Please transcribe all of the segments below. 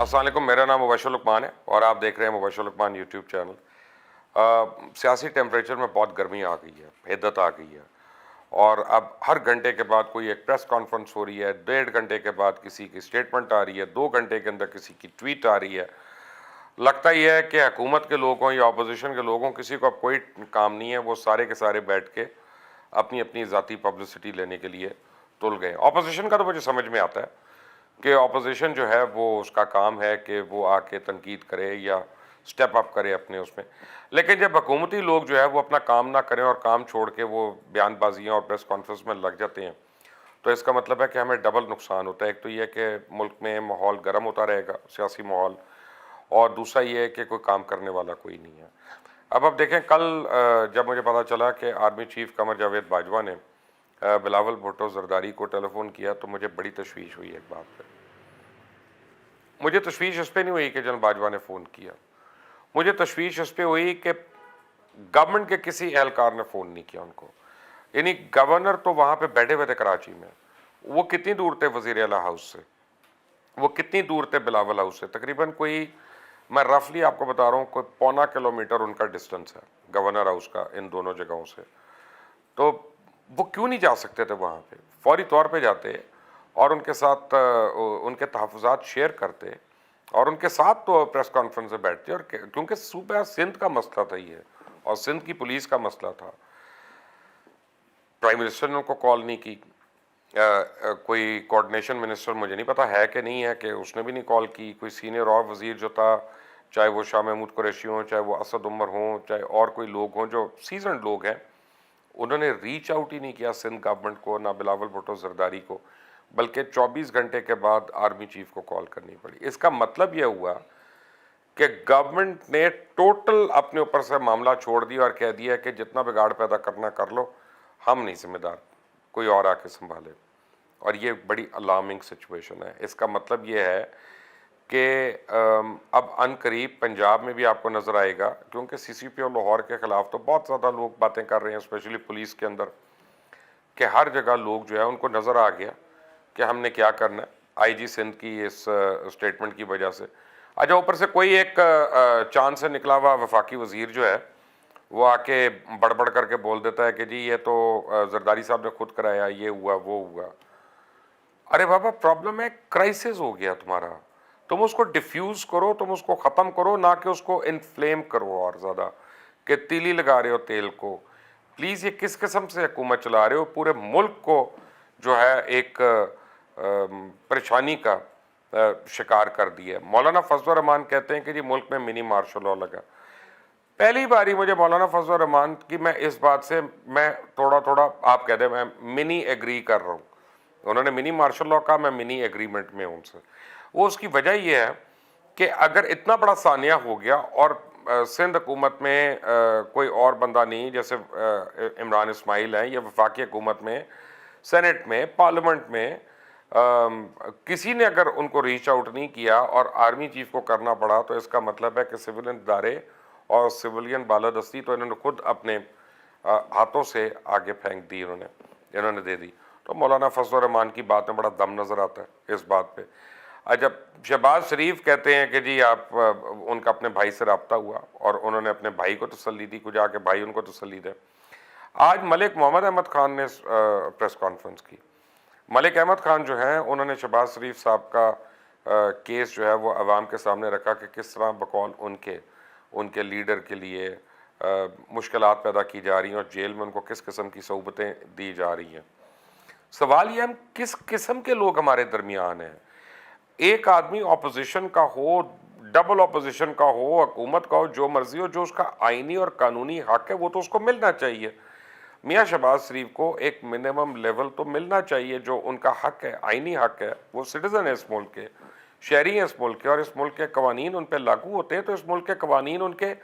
अस्सलाम वालेकुम, मेरा नाम मुबशर लुकमान है और आप देख रहे हैं मुबशर लुकमान यूट्यूब चैनल। सियासी टेम्परेचर में बहुत गर्मी आ गई है, हिद्दत आ गई है और अब हर घंटे के बाद कोई एक प्रेस कॉन्फ्रेंस हो रही है, 1.5 घंटे के बाद किसी की स्टेटमेंट आ रही है, 2 घंटे के अंदर किसी की ट्वीट आ रही है। लगता ही है कि हुकूमत के लोग हों या अपोजिशन के लोग हों, किसी को अब कोई काम नहीं है, वो सारे के सारे बैठ के अपनी अपनी ज़ाती पब्लिसिटी लेने के लिए तुल गए। अपोजिशन का तो मुझे समझ में आता है कि अपोजिशन जो है वो उसका काम है कि वो आके तनकीद करे या स्टेप अप करे अपने उसमें, लेकिन जब हुकूमती लोग जो है वो अपना काम ना करें और काम छोड़ के वो बयानबाजियाँ और प्रेस कॉन्फ्रेंस में लग जाते हैं, तो इसका मतलब है कि हमें डबल नुकसान होता है। एक तो ये कि मुल्क में माहौल गर्म होता रहेगा, सियासी माहौल, और दूसरा ये है कि कोई काम करने वाला कोई नहीं है। अब देखें, कल जब मुझे पता चला कि आर्मी चीफ कमर जावेद बाजवा ने बिलावल भुट्टो जरदारी को टेलीफोन किया, तो मुझे बड़ी तशवीश हुई एक बात पे। मुझे तशवीश इस पर नहीं हुई कि जनरल बाजवा ने फ़ोन किया, मुझे तशवीश इस पर हुई कि गवर्नमेंट के किसी एहलकार ने फ़ोन नहीं किया उनको। यानी गवर्नर तो वहाँ पे बैठे हुए थे कराची में, वो कितनी दूर थे वज़ीर आला हाउस से, वो कितनी दूर थे बिलावल हाउस से? तकरीबन कोई, मैं रफली आपको बता रहा हूँ, कोई 1.25 किलोमीटर उनका डिस्टेंस है गवर्नर हाउस का इन दोनों जगहों से। तो वो क्यों नहीं जा सकते थे वहाँ पे? फौरी तौर पे जाते और उनके साथ उनके तहफ़्फ़ुज़ात शेयर करते और उनके साथ तो प्रेस कॉन्फ्रेंस में बैठते। और क्योंकि सूबा सिंध का मसला था ये और सिंध की पुलिस का मसला था, प्राइम मिनिस्टर ने उनको कॉल नहीं की। कोई कोऑर्डिनेशन मिनिस्टर, मुझे नहीं पता है कि नहीं है, कि उसने भी नहीं कॉल की। कोई सीनियर और वज़ीर जो था, चाहे वो शाह महमूद कुरैशी हों, चाहे वो असद उमर हों, चाहे और कोई लोग हों जो सीजनड लोग हैं, उन्होंने रीच आउट ही नहीं किया सिंध गवर्नमेंट को, ना बिलावल भुट्टो जरदारी को, बल्कि 24 घंटे के बाद आर्मी चीफ को कॉल करनी पड़ी। इसका मतलब यह हुआ कि गवर्नमेंट ने टोटल अपने ऊपर से मामला छोड़ दिया और कह दिया कि जितना बिगाड़ पैदा करना कर लो, हम नहीं जिम्मेदार, कोई और आके संभाले। और ये बड़ी अलार्मिंग सिचुएशन है। इसका मतलब ये है कि अब अनकरीब पंजाब में भी आपको नज़र आएगा, क्योंकि सीसीपी और लाहौर के ख़िलाफ़ तो बहुत ज़्यादा लोग बातें कर रहे हैं, स्पेशली पुलिस के अंदर, कि हर जगह लोग जो है उनको नज़र आ गया कि हमने क्या करना है आईजी सिंध की इस स्टेटमेंट की वजह से। अच्छा, ऊपर से कोई एक चांद से निकला हुआ वफाकी वज़ीर जो है वो आके बड़बड़ करके बोल देता है कि जी ये तो जरदारी साहब ने खुद कराया, ये हुआ वो हुआ। अरे बाबा, प्रॉब्लम है, क्राइसिस हो गया तुम्हारा, तुम उसको डिफ्यूज करो, तुम उसको ख़त्म करो, ना कि उसको इन्फ्लेम करो और ज़्यादा, कि तीली लगा रहे हो तेल को। प्लीज़, ये किस किस्म से हुकूमत चला रहे हो? पूरे मुल्क को जो है एक परेशानी का शिकार कर दिया। मौलाना फजल रहमान कहते हैं कि जी मुल्क में मिनी मार्शल लॉ लगा। पहली बारी मुझे मौलाना फजल रहमान की, मैं इस बात से मैं थोड़ा थोड़ा, आप कह दें, मैं मिनी एग्री कर रहा हूँ। उन्होंने मिनी मार्शल लॉ का, मैं मिनी एग्रीमेंट में हूँ उनसे। वो उसकी वजह यह है कि अगर इतना बड़ा सानिया हो गया और सिंध हुकूमत में कोई और बंदा नहीं, जैसे इमरान इस्माइल हैं, या वफाकी हुकूमत में, सेनेट में, पार्लियामेंट में किसी ने अगर उनको रीच आउट नहीं किया और आर्मी चीफ को करना पड़ा, तो इसका मतलब है कि सिविलियन इदारे और सिविलियन बालादस्ती तो इन्होंने खुद अपने हाथों से आगे फेंक दी, इन्होंने दे दी। तो मौलाना फजल रहमान की बात में बड़ा दम नज़र आता है इस बात पे। जब शहबाज शरीफ कहते हैं कि जी आप, उनका अपने भाई से रब्ता हुआ और उन्होंने अपने भाई को तसल्ली दी, कुछ आके भाई उनको तसल्ली दे। आज मलिक मोहम्मद अहमद खान ने प्रेस कॉन्फ्रेंस की। मलिक अहमद खान जो हैं, उन्होंने शहबाज शरीफ साहब का केस जो है वो अवाम के सामने रखा कि किस तरह बकौल उनके लीडर के लिए मुश्किलात पैदा की जा रही हैं और जेल में उनको किस किस्म की सहूबतें दी जा रही हैं। सवाल ये, हम किस किस्म के लोग हमारे दरमियान हैं? एक आदमी ऑपोजिशन का हो, डबल ऑपोजिशन का हो, हुकूमत का हो, जो मर्जी हो, जो उसका आईनी और कानूनी हक है वो तो उसको मिलना चाहिए। मियाँ शहबाज शरीफ को एक मिनिमम लेवल तो मिलना चाहिए, जो उनका हक है, आईनी हक है। वो सिटीजन है इस मुल्क के, शहरी हैं इस मुल्क के, और इस मुल्क के कवानीन उन पर लागू होते हैं, तो इस मुल्क के कवानीन उनके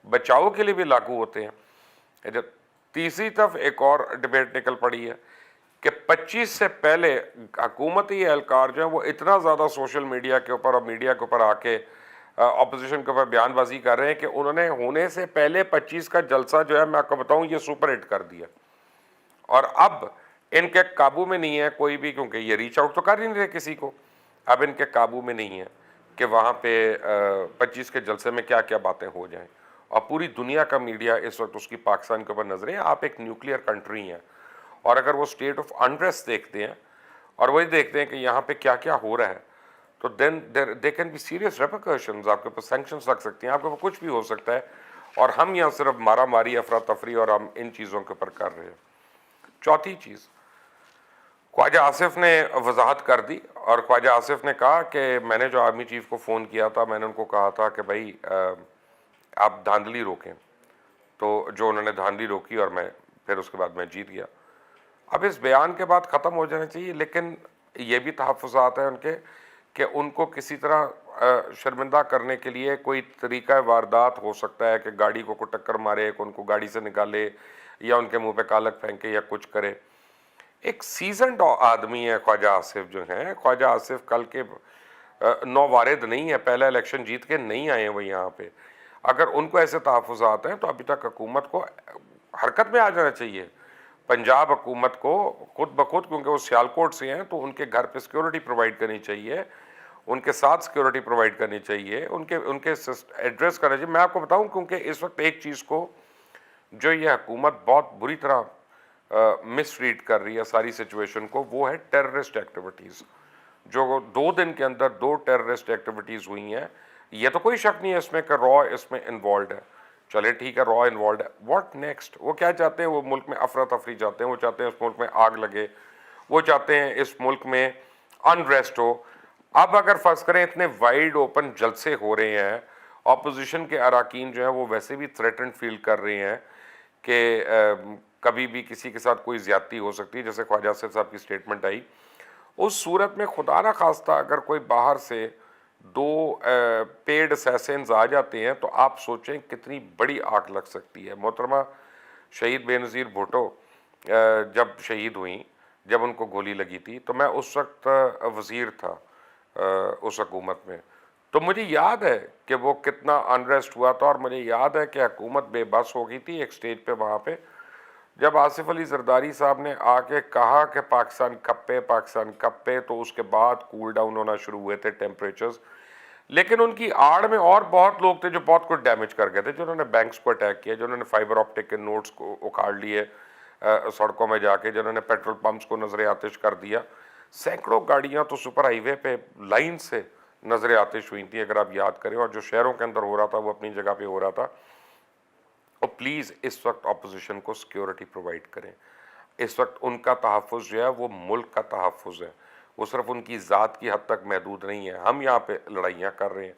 बचाव के लिए भी लागू होते हैं। जब तीसरी तरफ एक और डिबेट निकल पड़ी है कि 25 से पहले हुकूमती एहलकार जो है वो इतना ज़्यादा सोशल मीडिया के ऊपर और मीडिया के ऊपर आके अपोजिशन के ऊपर बयानबाजी कर रहे हैं कि उन्होंने होने से पहले 25 का जलसा जो है, मैं आपको बताऊं, ये सुपर हिट कर दिया और अब इनके काबू में नहीं है कोई भी, क्योंकि ये रीच आउट तो कर ही नहीं रहे किसी को, अब इनके काबू में नहीं है। कि वहाँ पे 25 के जलसे में क्या क्या बातें हो जाएं, और पूरी दुनिया का मीडिया इस वक्त उसकी पाकिस्तान के ऊपर नजरें। आप एक न्यूक्लियर कंट्री हैं, और अगर वो स्टेट ऑफ अनरेस्ट देखते हैं और वही देखते हैं कि यहाँ पे क्या क्या हो रहा है, तो then they can be serious repercussions. आपके ऊपर सैंक्शंस लग सकती हैं, आपके ऊपर कुछ भी हो सकता है। और हम यहाँ सिर्फ मारा मारी, अफरा तफरी और हम इन चीज़ों के ऊपर कर रहे हैं। चौथी चीज़, ख्वाजा आसिफ ने वजाहत कर दी, और ख्वाजा आसिफ ने कहा कि मैंने जो आर्मी चीफ को फ़ोन किया था, मैंने उनको कहा था कि भाई आप धांधली रोकें। तो जो उन्होंने धांधली रोकी, और मैं फिर उसके बाद मैं जीत गया। अब इस बयान के बाद ख़त्म हो जाना चाहिए, लेकिन ये भी तहफ़्फ़ुज़ात हैं उनके कि उनको किसी तरह शर्मिंदा करने के लिए कोई तरीका वारदात हो सकता है कि गाड़ी को टक्कर मारे, उनको गाड़ी से निकाले, या उनके मुंह पे कालक फेंके, या कुछ करे। एक सीजनड आदमी है ख्वाजा आसिफ जो है। ख्वाजा आसिफ कल के नौवारिद नहीं है, पहला इलेक्शन जीत के नहीं आए हैं वो यहाँ पे। अगर उनको ऐसे तहफ़्फ़ुज़ात हैं तो अभी तक हुकूमत को हरकत में आ जाना चाहिए। पंजाब हुकूमत को खुद ब खुद, क्योंकि वो सियालकोट से हैं, तो उनके घर पे सिक्योरिटी प्रोवाइड करनी चाहिए, उनके साथ सिक्योरिटी प्रोवाइड करनी चाहिए, उनके उनके एड्रेस करना चाहिए। मैं आपको बताऊं, क्योंकि इस वक्त एक चीज़ को जो ये हुकूमत बहुत बुरी तरह मिसरीड कर रही है सारी सिचुएशन को, वो है टेररिस्ट एक्टिविटीज़। जो 2 दिन के अंदर 2 टेररिस्ट एक्टिविटीज़ हुई हैं, ये तो कोई शक नहीं है इसमें कि रॉ इसमें इन्वॉल्व है। चले ठीक है, रॉ इन्वॉल्व है, व्हाट नेक्स्ट? वो क्या चाहते हैं? वो मुल्क में अफरा तफरी चाहते हैं, वो चाहते हैं इस मुल्क में आग लगे, वो चाहते हैं इस मुल्क में अनरेस्ट हो। अब अगर फर्ज करें इतने वाइड ओपन जलसे हो रहे हैं, ऑपोजिशन के अराकीन जो है वो वैसे भी थ्रेटन फील कर रहे हैं कि कभी भी किसी के साथ कोई ज्यादती हो सकती है, जैसे ख्वाजा आसिफ साहब की स्टेटमेंट आई। उस सूरत में खुदा ना खास्ता अगर कोई बाहर से 2 पेड असैसिन्स आ जाते हैं, तो आप सोचें कितनी बड़ी आग लग सकती है। मोहतरमा शहीद बेनज़ीर भुट्टो जब शहीद हुई, जब उनको गोली लगी थी, तो मैं उस वक्त वज़ीर था उस हुकूमत में। तो मुझे याद है कि वो कितना अनरेस्ट हुआ था, और मुझे याद है कि हुकूमत बेबस हो गई थी एक स्टेज पे वहाँ पे, जब आसिफ अली जरदारी साहब ने आके कहा कि पाकिस्तान कप्पे, पाकिस्तान कप्पे, तो उसके बाद कूल डाउन होना शुरू हुए थे टेम्परेचर्स। लेकिन उनकी आड़ में और बहुत लोग थे जो बहुत कुछ डैमेज कर गए थे, जिन्होंने बैंक्स को अटैक किया, जिन्होंने फाइबर ऑप्टिक के नोट्स को उखाड़ लिए सड़कों में जाके, जिन्होंने पेट्रोल पंप्स को नजर आतिश कर दिया। सैकड़ों गाड़ियां तो सुपर हाईवे पे लाइन से नजर आतिश हुई थी, अगर आप याद करें, और जो शहरों के अंदर हो रहा था वो अपनी जगह पे हो रहा था। और प्लीज़ इस वक्त अपोजिशन को सिक्योरिटी प्रोवाइड करें। इस वक्त उनका तहफ़्फ़ुज़ जो है वो मुल्क का तहफ़्फ़ुज़ है, वो सिर्फ उनकी ज़ात की हद तक महदूद नहीं है। हम यहाँ पे लड़ाइयाँ कर रहे हैं,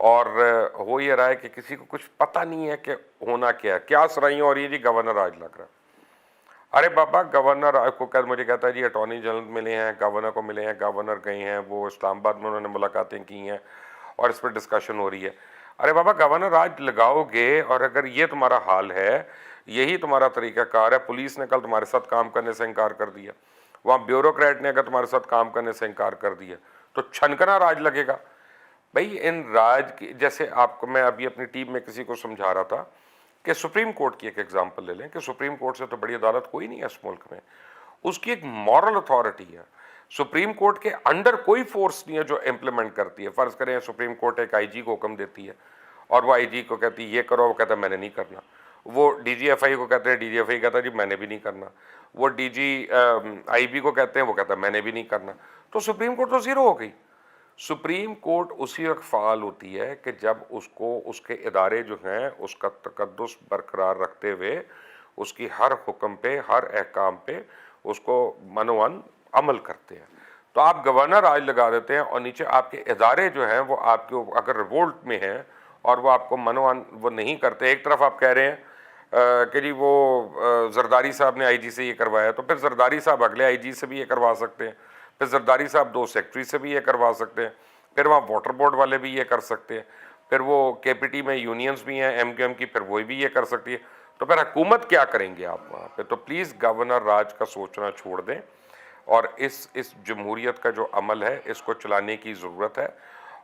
और हो ये रहा है कि किसी को कुछ पता नहीं है कि होना क्या है। क्या सराइयाँ हो रही है जी, गवर्नर आज लग रहा है। अरे बाबा, गवर्नर को कल मुझे कहता है जी अटॉर्नी जनरल मिले हैं, गवर्नर को मिले हैं, गवर्नर गए हैं, वो इस्लामाबाद में उन्होंने मुलाकातें की हैं और इस पर डिस्कशन हो रही है। अरे बाबा, गवर्नर आज लगाओगे, और अगर ये तुम्हारा हाल है, यही तुम्हारा तरीक़ाकार है, पुलिस ने कल तुम्हारे साथ काम करने से इनकार कर दिया, वहाँ ब्यूरोक्रेट ने अगर तुम्हारे साथ काम करने से इनकार कर दिया, तो छनकना राज लगेगा। भाई इन राज की, जैसे आपको मैं अभी अपनी टीम में किसी को समझा रहा था कि सुप्रीम कोर्ट की एक एग्जांपल ले लें कि सुप्रीम कोर्ट से तो बड़ी अदालत कोई नहीं है इस मुल्क में। उसकी एक मॉरल अथॉरिटी है। सुप्रीम कोर्ट के अंडर कोई फोर्स नहीं है जो इम्प्लीमेंट करती है। फर्ज करें सुप्रीम कोर्ट एक आईजी को हुक्म देती है, और वो आईजी को कहती है ये करो, वो कहता है मैंने नहीं करना। वो डीजीएफआई को कहते हैं, डीजीएफआई कहता है जी मैंने भी नहीं करना। वो डीजी आईबी को कहते हैं, वो कहता है मैंने भी नहीं करना। तो सुप्रीम कोर्ट तो जीरो हो गई। सुप्रीम कोर्ट उसी वक्त फ़ाल होती है कि जब उसको उसके इदारे जो हैं उसका तकद्दुस बरकरार रखते हुए उसकी हर हुक्म पे, हर अहकाम पे उसको मनोवन अमल करते हैं। तो आप गवर्नर आज लगा देते हैं, और नीचे आपके इदारे जो हैं वो आपके अगर रिवोल्ट में हैं और वो आपको मनोवन वो नहीं करते। एक तरफ आप कह रहे हैं कि जी वो जरदारी साहब ने आईजी से ये करवाया, तो फिर जरदारी साहब अगले आईजी से भी ये करवा सकते हैं, फिर जरदारी साहब 2 सेक्रेटरी से भी ये करवा सकते हैं, फिर वहाँ वाटर बोर्ड वाले भी ये कर सकते हैं, फिर वो केपीटी में यूनियंस भी हैं एमक्यूएम की, फिर वो भी ये कर सकती है। तो फिर हुकूमत क्या करेंगे आप वहाँ पे? तो प्लीज़ गवर्नर राज का सोचना छोड़ दें, और इस जमहूरियत का जो अमल है इसको चलाने की ज़रूरत है।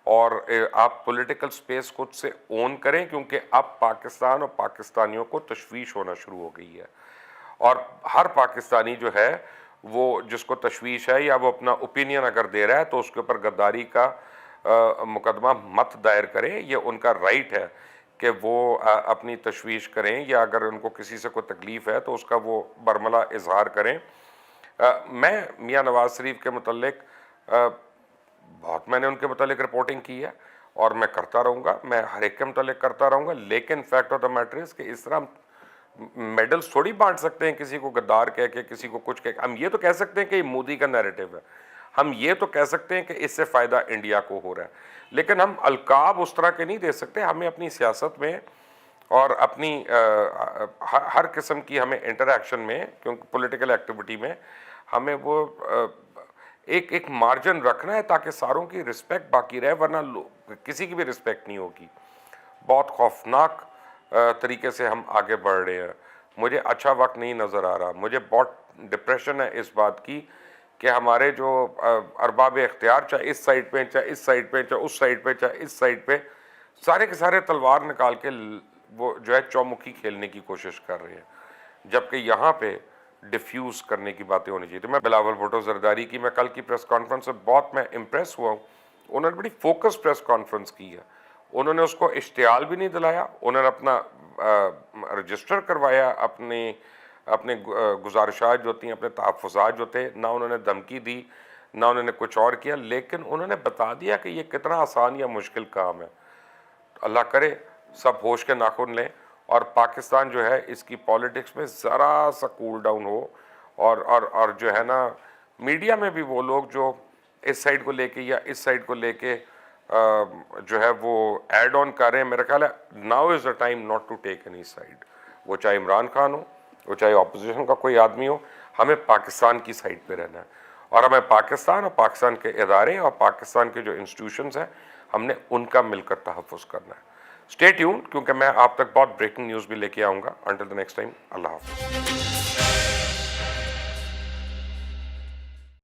और आप पॉलिटिकल स्पेस खुद से ओन करें, क्योंकि अब पाकिस्तान और पाकिस्तानियों को तशवीश होना शुरू हो गई है। और हर पाकिस्तानी जो है वो जिसको तशवीश है या वो अपना ओपिनियन अगर दे रहा है तो उसके ऊपर गद्दारी का मुकदमा मत दायर करें, ये उनका राइट है कि वो अपनी तशवीश करें, या अगर उनको किसी से कोई तकलीफ़ है तो उसका वो बरमला इजहार करें। मैं मियाँ नवाज़ शरीफ के मुतल्लिक बहुत मैंने उनके मुतालिक रिपोर्टिंग की है और मैं करता रहूँगा, मैं हर एक के मुतालिक करता रहूँगा, लेकिन fact of the matter is कि इस तरह मेडल्स थोड़ी बांट सकते हैं किसी को गद्दार कह के, किसी को कुछ कह के। हम ये तो कह सकते हैं कि ये मोदी का नैरेटिव है, हम ये तो कह सकते हैं कि इससे फ़ायदा इंडिया को हो रहा है, लेकिन हम अलकाब उस तरह के नहीं दे सकते। हमें अपनी सियासत में और अपनी हर किस्म की हमें इंटरेक्शन में, क्योंकि पॉलिटिकल एक्टिविटी में हमें वो एक एक मार्जिन रखना है ताकि सारों की रिस्पेक्ट बाकी रहे, वरना किसी की भी रिस्पेक्ट नहीं होगी। बहुत खौफनाक तरीके से हम आगे बढ़ रहे हैं। मुझे अच्छा वक्त नहीं नज़र आ रहा, मुझे बहुत डिप्रेशन है इस बात की कि हमारे जो अरबाब इख्तियार, चाहे इस साइड पे, चाहे इस साइड पे, चाहे उस साइड पे, चाहे इस साइड पे, सारे के सारे तलवार निकाल के वो जो है चौमुखी खेलने की कोशिश कर रहे हैं, जबकि यहाँ पे डिफ्यूज़ करने की बातें होनी चाहिए। तो मैं बिलावल भुट्टो जरदारी की मैं कल की प्रेस कॉन्फ्रेंस से बहुत मैं इम्प्रेस हुआ हूँ। उन्होंने बड़ी फोकस प्रेस कॉन्फ्रेंस की है, उन्होंने उसको इश्तियाल भी नहीं दिलाया, उन्होंने अपना रजिस्टर करवाया, अपने गुजारिशात जो थी, अपने तहफ़्फ़ुज़ात जो थे, ना उन्होंने धमकी दी, ना उन्होंने कुछ और किया, लेकिन उन्होंने बता दिया कि ये कितना आसान या मुश्किल काम है। अल्लाह करे सब होश के नाखून लें और पाकिस्तान जो है इसकी पॉलिटिक्स में ज़रा सा कूल डाउन हो, और जो है ना मीडिया में भी वो लोग जो इस साइड को लेके या इस साइड को लेके जो है वो ऐड ऑन कर रहे हैं, मेरा ख्याल है now is the time not to take any side. वो चाहे इमरान खान हो, वो चाहे ऑपोजिशन का कोई आदमी हो, हमें पाकिस्तान की साइड पे रहना है और हमें पाकिस्तान और पाकिस्तान के इदारे और पाकिस्तान के जो इंस्टीट्यूशंस हैं, हमने उनका मिलकर तहफ़्फ़ुज़ करना है। स्टे ट्यून्ड, क्योंकि मैं आप तक बहुत ब्रेकिंग न्यूज़ भी लेके आऊँगा। अंटिल द नेक्स्ट टाइम, अल्लाह हाफ़िज़।